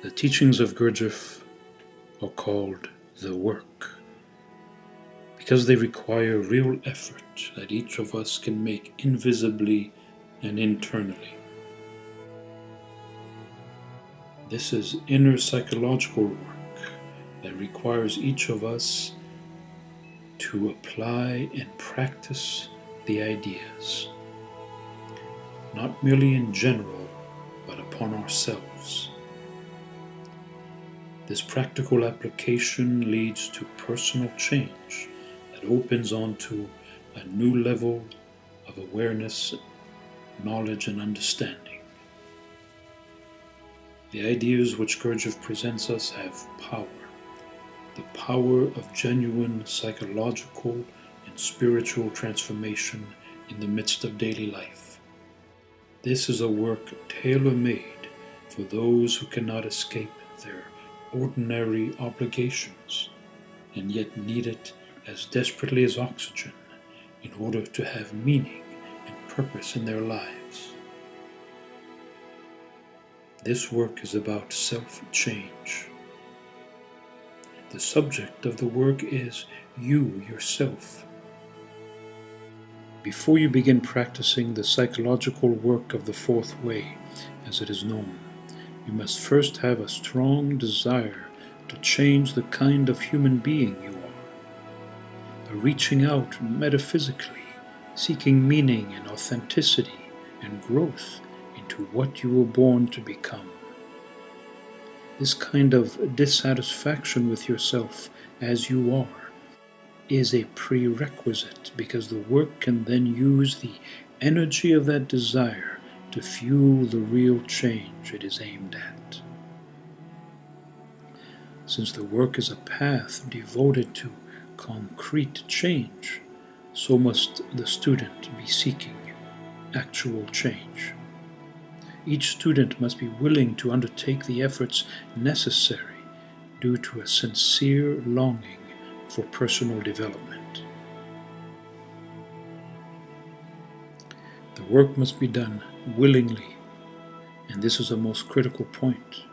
The teachings of Gurdjief are called the work because they require real effort that each of us can make invisibly and internally. This is inner psychological work that requires each of us to apply and practice the ideas, not merely in general, but upon ourselves. This practical application leads to personal change that opens onto a new level of awareness, knowledge, and understanding. The ideas which Gurdjief presents us have power, the power of genuine psychological and spiritual transformation in the midst of daily life. This is a work tailor-made for those who cannot escape their ordinary obligations and yet need it as desperately as oxygen in order to have meaning and purpose in their lives. This work is about self-change. The subject of the work is you yourself. Before you begin practicing the psychological work of the fourth way, as it is known, you must first have a strong desire to change the kind of human being you are. A reaching out metaphysically, seeking meaning and authenticity and growth into what you were born to become. This kind of dissatisfaction with yourself as you are is a prerequisite because the work can then use the energy of that desire to fuel the real change it is aimed at. Since the work is a path devoted to concrete change, so must the student be seeking actual change. Each student must be willing to undertake the efforts necessary due to a sincere longing for personal development. The work must be done willingly, and this is a most critical point.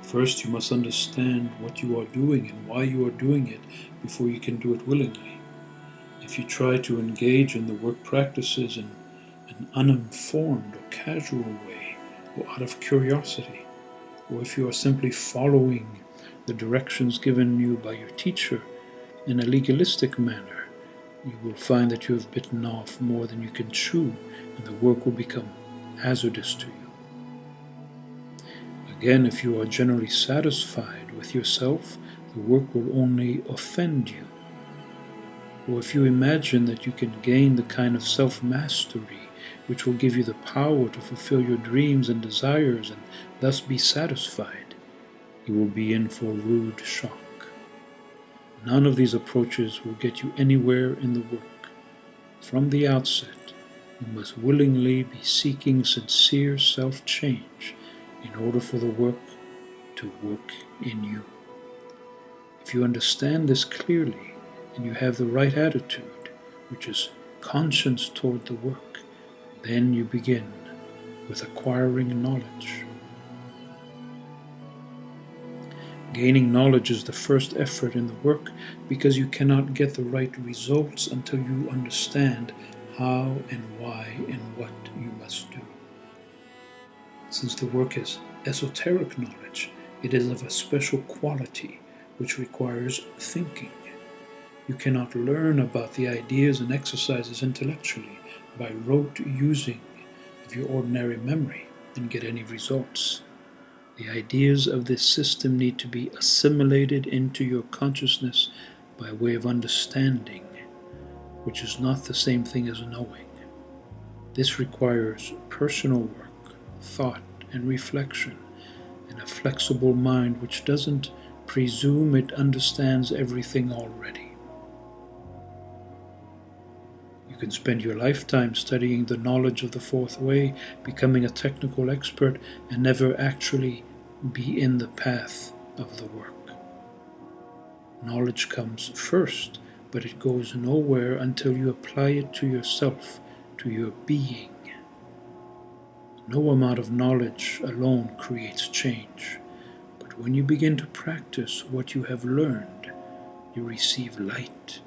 First, you must understand what you are doing and why you are doing it before you can do it willingly. If you try to engage in the work practices in an uninformed or casual way, or out of curiosity, or if you are simply following the directions given you by your teacher in a legalistic manner, you will find that you have bitten off more than you can chew, and the work will become hazardous to you. Again, if you are generally satisfied with yourself, the work will only offend you. Or if you imagine that you can gain the kind of self-mastery which will give you the power to fulfill your dreams and desires and thus be satisfied, you will be in for a rude shock. None of these approaches will get you anywhere in the work. From the outset, you must willingly be seeking sincere self-change in order for the work to work in you. If you understand this clearly and you have the right attitude, which is conscience toward the work, then you begin with acquiring knowledge. Gaining knowledge is the first effort in the work because you cannot get the right results until you understand how and why and what you must do. Since the work is esoteric knowledge, it is of a special quality which requires thinking. You cannot learn about the ideas and exercises intellectually by rote using of your ordinary memory and get any results. The ideas of this system need to be assimilated into your consciousness by way of understanding, which is not the same thing as knowing. This requires personal work, thought, and reflection, and a flexible mind which doesn't presume it understands everything already. You can spend your lifetime studying the knowledge of the fourth way, becoming a technical expert, and never actually be in the path of the work. Knowledge comes first, but it goes nowhere until you apply it to yourself, to your being. No amount of knowledge alone creates change, but when you begin to practice what you have learned, you receive light,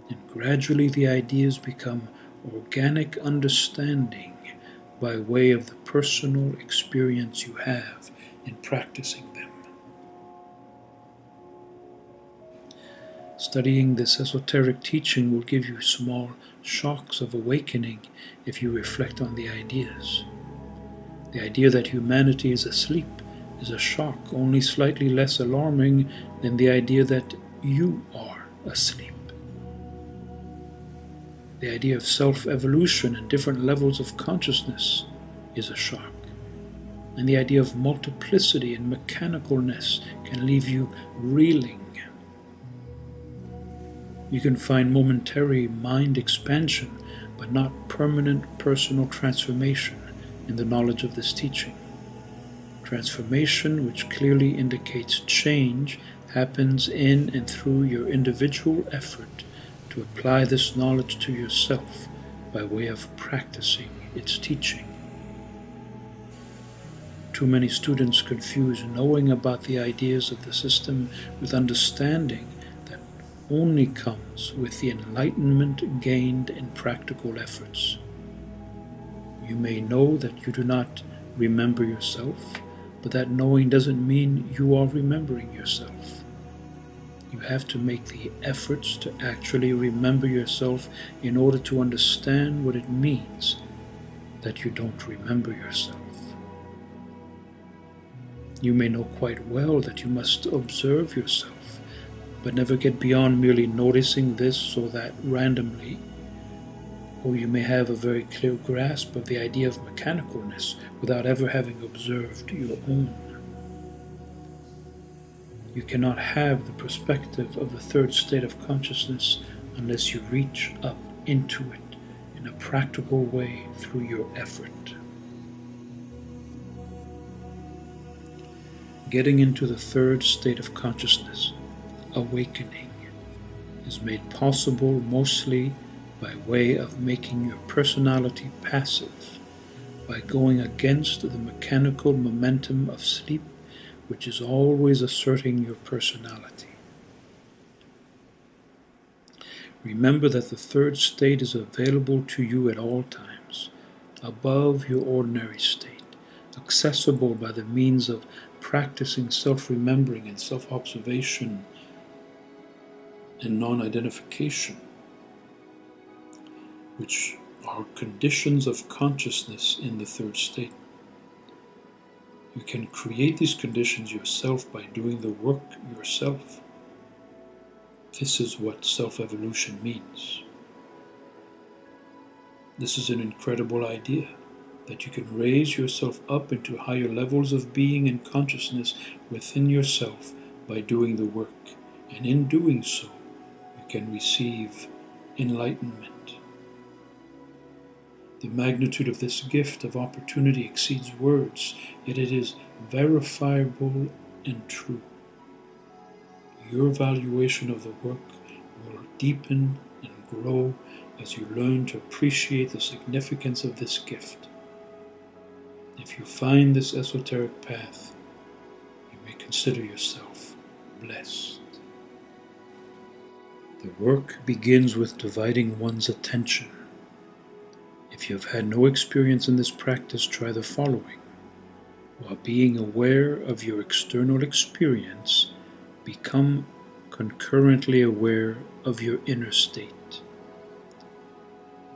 and gradually the ideas become organic understanding by way of the personal experience you have in practicing them. Studying this esoteric teaching will give you small shocks of awakening if you reflect on the ideas. The idea that humanity is asleep is a shock only slightly less alarming than the idea that you are asleep. The idea of self-evolution and different levels of consciousness is a shock. And the idea of multiplicity and mechanicalness can leave you reeling. You can find momentary mind expansion, but not permanent personal transformation in the knowledge of this teaching. Transformation, which clearly indicates change, happens in and through your individual effort to apply this knowledge to yourself by way of practicing its teaching. Too many students confuse knowing about the ideas of the system with understanding that only comes with the enlightenment gained in practical efforts. You may know that you do not remember yourself, but that knowing doesn't mean you are remembering yourself. You have to make the efforts to actually remember yourself in order to understand what it means that you don't remember yourself. You may know quite well that you must observe yourself, but never get beyond merely noticing this or that randomly. Or you may have a very clear grasp of the idea of mechanicalness without ever having observed your own. You cannot have the perspective of the third state of consciousness unless you reach up into it in a practical way through your effort. Getting into the third state of consciousness, awakening, is made possible mostly by way of making your personality passive, by going against the mechanical momentum of sleep, which is always asserting your personality. Remember that the third state is available to you at all times, above your ordinary state, accessible by the means of practicing self-remembering and self-observation and non-identification, which are conditions of consciousness in the third state. You can create these conditions yourself by doing the work yourself. This is what self-evolution means. This is an incredible idea, that you can raise yourself up into higher levels of being and consciousness within yourself by doing the work, and in doing so, you can receive enlightenment. The magnitude of this gift of opportunity exceeds words, yet it is verifiable and true. Your valuation of the work will deepen and grow as you learn to appreciate the significance of this gift. If you find this esoteric path, you may consider yourself blessed. The work begins with dividing one's attention. If you have had no experience in this practice, try the following. While being aware of your external experience, become concurrently aware of your inner state.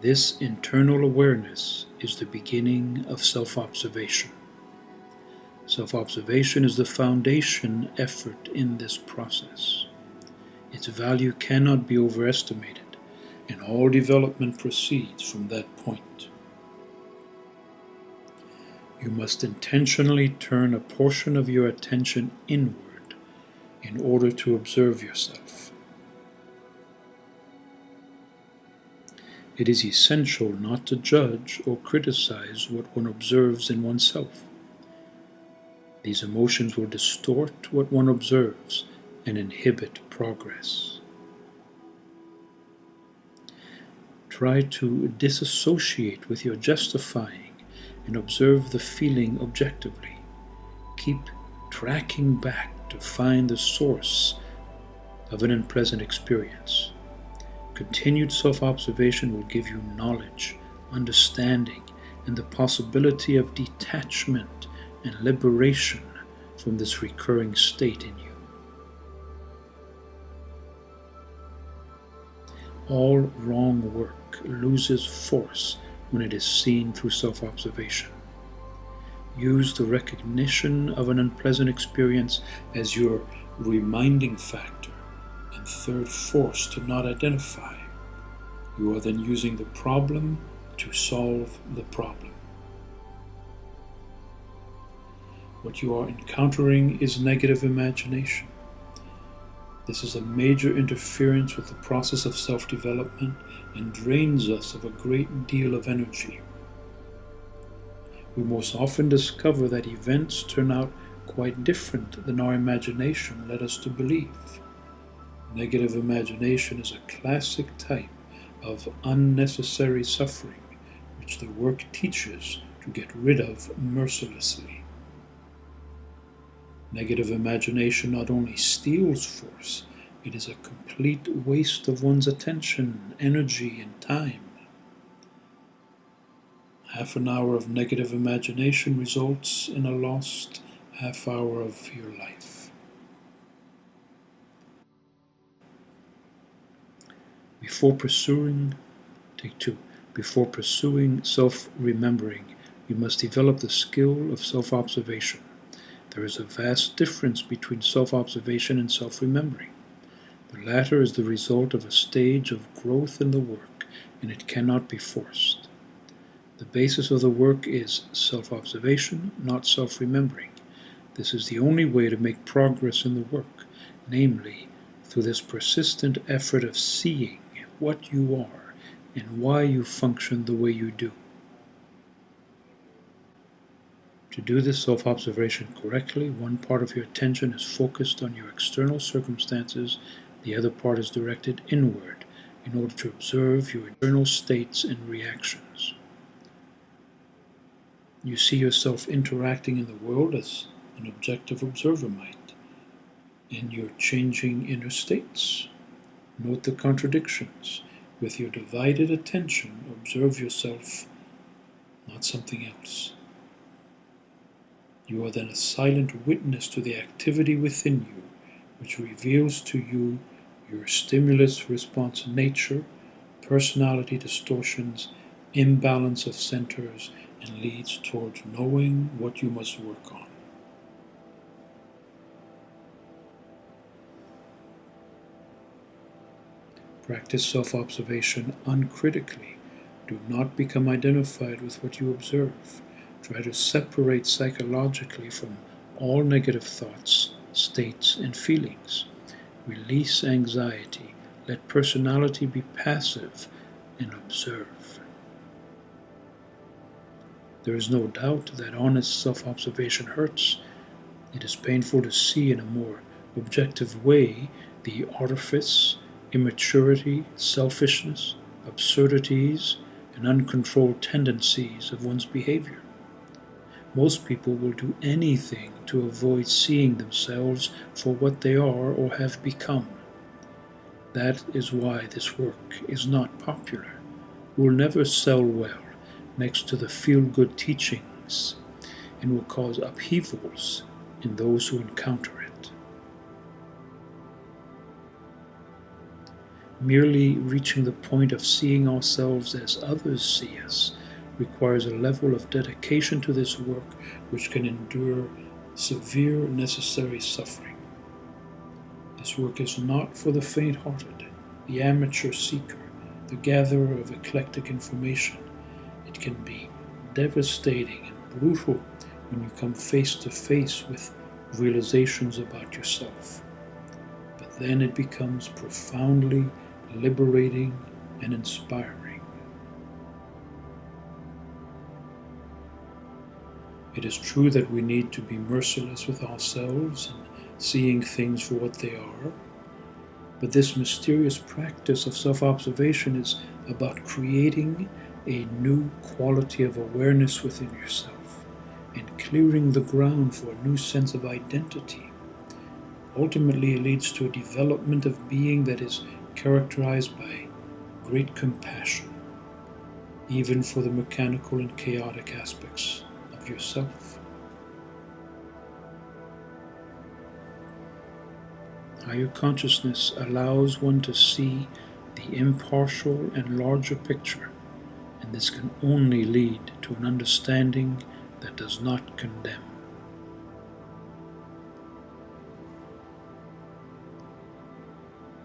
This internal awareness is the beginning of self-observation. Self-observation is the foundation effort in this process. Its value cannot be overestimated, and all development proceeds from that point. You must intentionally turn a portion of your attention inward in order to observe yourself. It is essential not to judge or criticize what one observes in oneself. These emotions will distort what one observes and inhibit progress. Try to disassociate with your justifying and observe the feeling objectively. Keep tracking back to find the source of an unpleasant experience. Continued self-observation will give you knowledge, understanding, and the possibility of detachment and liberation from this recurring state in you. All wrong work loses force when it is seen through self-observation. Use the recognition of an unpleasant experience as your reminding factor and third force to not identify. You are then using the problem to solve the problem. What you are encountering is negative imagination. This is a major interference with the process of self-development and drains us of a great deal of energy. We most often discover that events turn out quite different than our imagination led us to believe. Negative imagination is a classic type of unnecessary suffering, which the work teaches to get rid of mercilessly. Negative imagination not only steals force, it is a complete waste of one's attention, energy, and time. Half an hour of negative imagination results in a lost half hour of your life. Before pursuing self-remembering, you must develop the skill of self-observation. There is a vast difference between self-observation and self-remembering. The latter is the result of a stage of growth in the work, and it cannot be forced. The basis of the work is self-observation, not self-remembering. This is the only way to make progress in the work, namely, through this persistent effort of seeing what you are and why you function the way you do. To do this self-observation correctly, one part of your attention is focused on your external circumstances, the other part is directed inward in order to observe your internal states and reactions. You see yourself interacting in the world as an objective observer might, in your changing inner states. Note the contradictions. With your divided attention, observe yourself, not something else. You are then a silent witness to the activity within you, which reveals to you your stimulus-response nature, personality distortions, imbalance of centers, and leads towards knowing what you must work on. Practice self-observation uncritically. Do not become identified with what you observe. Try to separate psychologically from all negative thoughts, states, and feelings. Release anxiety. Let personality be passive and observe. There is no doubt that honest self-observation hurts. It is painful to see in a more objective way the artifice, immaturity, selfishness, absurdities, and uncontrolled tendencies of one's behavior. Most people will do anything to avoid seeing themselves for what they are or have become. That is why this work is not popular. It will never sell well next to the feel-good teachings and will cause upheavals in those who encounter it. Merely reaching the point of seeing ourselves as others see us requires a level of dedication to this work which can endure severe necessary suffering. This work is not for the faint-hearted, the amateur seeker, the gatherer of eclectic information. It can be devastating and brutal when you come face to face with realizations about yourself. But then it becomes profoundly liberating and inspiring. It is true that we need to be merciless with ourselves and seeing things for what they are, but this mysterious practice of self-observation is about creating a new quality of awareness within yourself and clearing the ground for a new sense of identity. Ultimately, it leads to a development of being that is characterized by great compassion, even for the mechanical and chaotic aspects of yourself. Higher consciousness allows one to see the impartial and larger picture, and this can only lead to an understanding that does not condemn.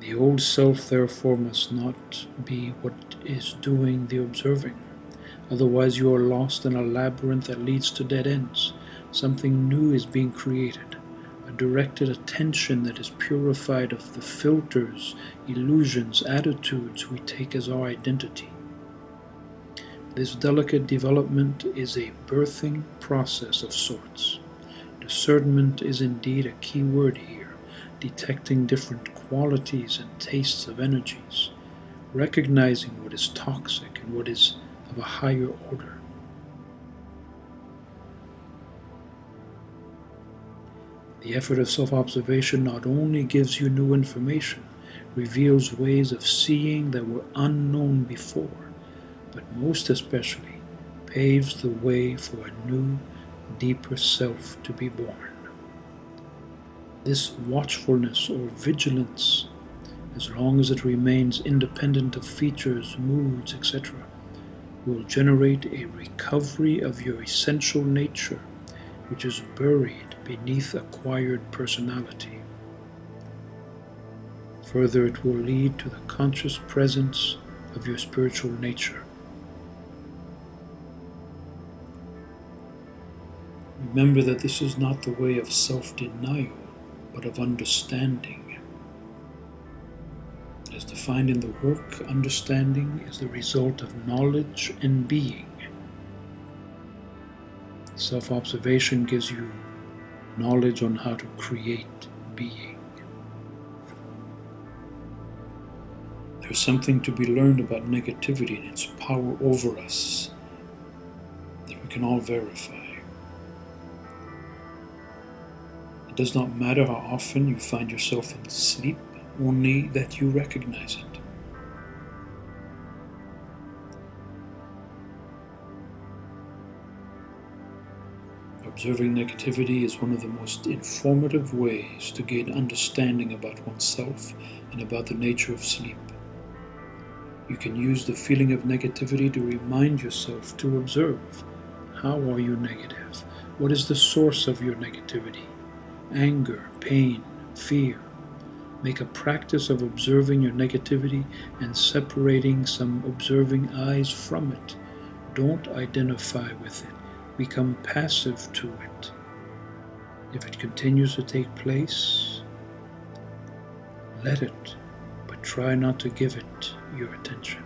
The old self, therefore, must not be what is doing the observing. Otherwise, you are lost in a labyrinth that leads to dead ends. Something new is being created, a directed attention that is purified of the filters, illusions, attitudes we take as our identity. This delicate development is a birthing process of sorts. Discernment is indeed a key word here, detecting different qualities and tastes of energies, recognizing what is toxic and what is of a higher order. The effort of self-observation not only gives you new information, reveals ways of seeing that were unknown before, but most especially paves the way for a new, deeper self to be born. This watchfulness or vigilance, as long as it remains independent of features, moods, etc., will generate a recovery of your essential nature, which is buried beneath acquired personality. Further, it will lead to the conscious presence of your spiritual nature. Remember that this is not the way of self-denial, but of understanding. As defined in the work, understanding is the result of knowledge and being. Self-observation gives you knowledge on how to create being. There's something to be learned about negativity and its power over us that we can all verify. It does not matter how often you find yourself in sleep, only that you recognize it. Observing negativity is one of the most informative ways to gain understanding about oneself and about the nature of sleep. You can use the feeling of negativity to remind yourself to observe. How are you negative? What is the source of your negativity? Anger, pain, fear. Make a practice of observing your negativity and separating some observing eyes from it. Don't identify with it. Become passive to it. If it continues to take place, let it, but try not to give it your attention.